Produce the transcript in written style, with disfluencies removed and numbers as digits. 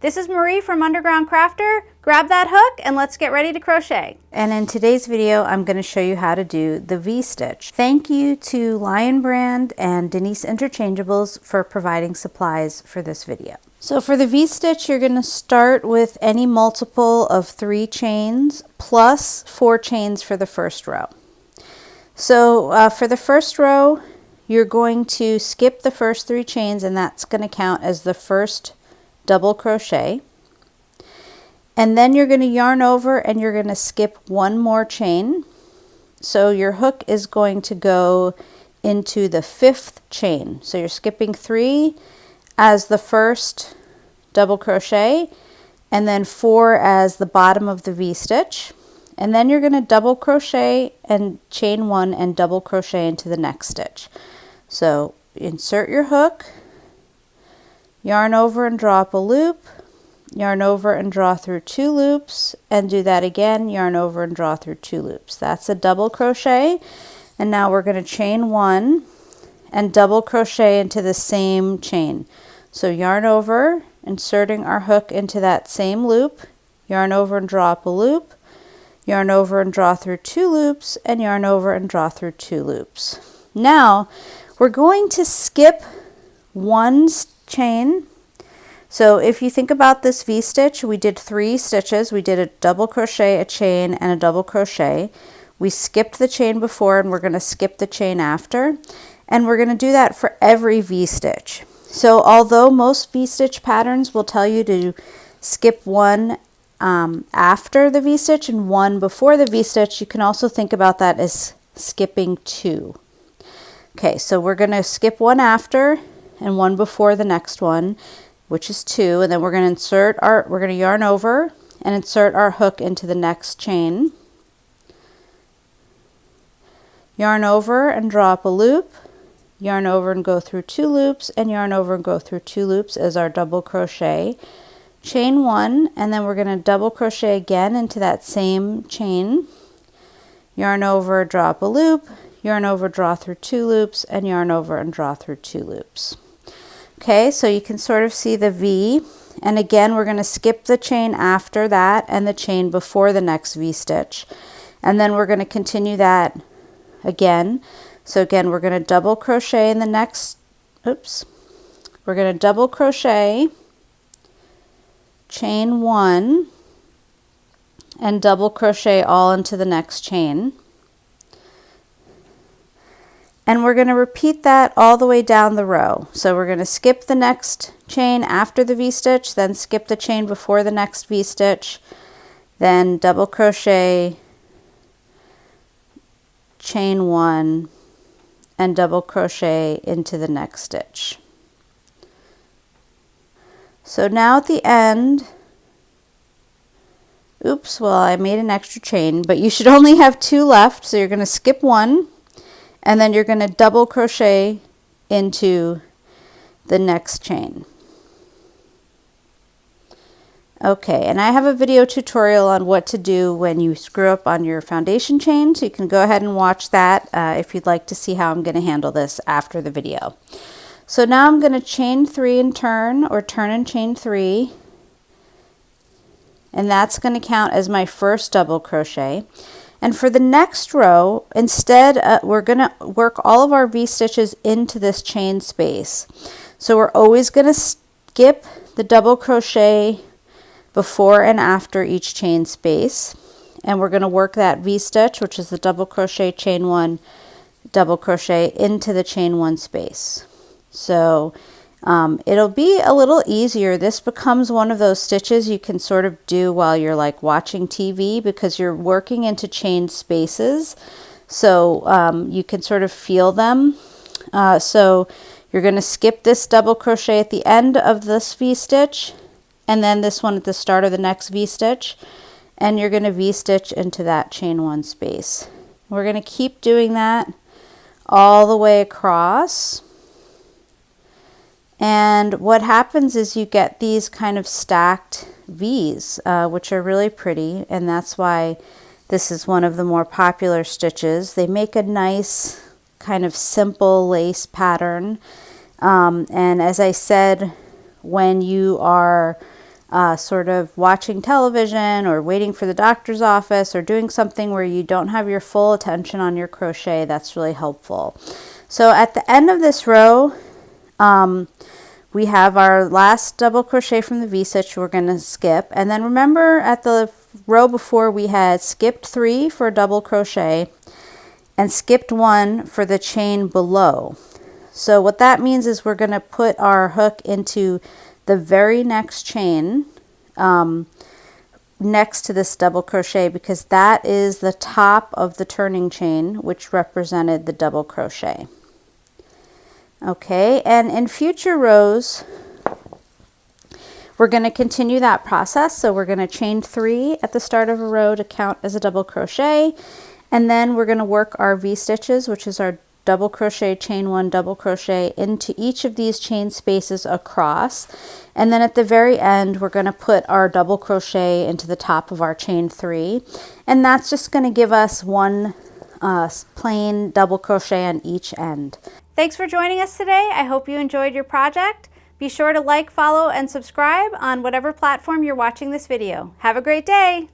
This is Marie from Underground Crafter. Grab that hook and let's get ready to crochet. And in today's video, I'm going to show you how to do the V-stitch. Thank you to Lion Brand and Denise Interchangeables for providing supplies for this video. So for the V-stitch, you're going to start with any multiple of 3 chains plus 4 chains for the first row. So for the first row, you're going to skip the first 3 chains, and that's going to count as the first double crochet. And then you're going to yarn over and you're going to skip 1 more chain. So your hook is going to go into the 5th chain. So you're skipping 3 as the first double crochet, and then 4 as the bottom of the V-stitch. And then you're going to double crochet and chain 1 and double crochet into the next stitch. So insert your hook, yarn over and draw up a loop, yarn over and draw through 2 loops, and do that again, yarn over and draw through 2 loops. That's a double crochet. And now we're going to chain 1 and double crochet into the same chain. So yarn over, inserting our hook into that same loop, yarn over and draw up a loop, yarn over and draw through 2 loops, and yarn over and draw through 2 loops. Now we're going to skip 1 chain. So if you think about this V-stitch, we did 3 stitches. We did a double crochet, a chain, and a double crochet. We skipped the chain before, and we're going to skip the chain after. And we're going to do that for every V-stitch. So although most V-stitch patterns will tell you to skip 1 after the V-stitch and 1 before the V-stitch, you can also think about that as skipping 2. Okay, so we're going to skip 1 after and 1 before the next one, which is 2, and then we're going to yarn over and insert our hook into the next chain. Yarn over and draw up a loop, yarn over and go through 2 loops, and yarn over and go through 2 loops as our double crochet. Chain 1, and then we're going to double crochet again into that same chain. Yarn over, draw up a loop, yarn over, draw through 2 loops, and yarn over and draw through 2 loops. Okay, so you can sort of see the V, and again we're going to skip the chain after that and the chain before the next V-stitch, and then we're going to continue that again. So again, we're going to double crochet in the next, we're going to double crochet, chain 1, and double crochet all into the next chain. And we're going to repeat that all the way down the row. So we're going to skip the next chain after the V-stitch, then skip the chain before the next V-stitch, then double crochet, chain 1, and double crochet into the next stitch. So now at the end, well, I made an extra chain, but you should only have 2 left. So you're going to skip 1. And then you're going to double crochet into the next chain. Okay, and I have a video tutorial on what to do when you screw up on your foundation chain, so you can go ahead and watch that if you'd like to see how I'm going to handle this after the video. So now I'm going to chain 3 and turn, or turn and chain 3, and that's going to count as my first double crochet. And for the next row, instead, we're going to work all of our V-stitches into this chain space. So we're always going to skip the double crochet before and after each chain space. And we're going to work that V-stitch, which is the double crochet, chain 1, double crochet into the chain 1 space. So it'll be a little easier. This becomes one of those stitches you can sort of do while you're like watching TV, because you're working into chain spaces. So you can sort of feel them. So you're going to skip this double crochet at the end of this V-stitch, and then this one at the start of the next V-stitch, and you're going to V-stitch into that chain 1 space. We're going to keep doing that all the way across. And what happens is you get these kind of stacked V's, which are really pretty, and that's why this is one of the more popular stitches. They make a nice kind of simple lace pattern. And as I said, when you are sort of watching television or waiting for the doctor's office or doing something where you don't have your full attention on your crochet, that's really helpful. So at the end of this row, we have our last double crochet from the V-stitch we're going to skip. And then remember at the row before we had skipped 3 for a double crochet and skipped 1 for the chain below. So what that means is we're going to put our hook into the very next chain next to this double crochet, because that is the top of the turning chain, which represented the double crochet. Okay, and in future rows we're going to continue that process. So we're going to chain 3 at the start of a row to count as a double crochet, and then we're going to work our V-stitches, which is our double crochet, chain 1, double crochet into each of these chain spaces across, and then at the very end we're going to put our double crochet into the top of our chain 3, and that's just going to give us one plain double crochet on each end. Thanks for joining us today. I hope you enjoyed your project. Be sure to like, follow, and subscribe on whatever platform you're watching this video. Have a great day!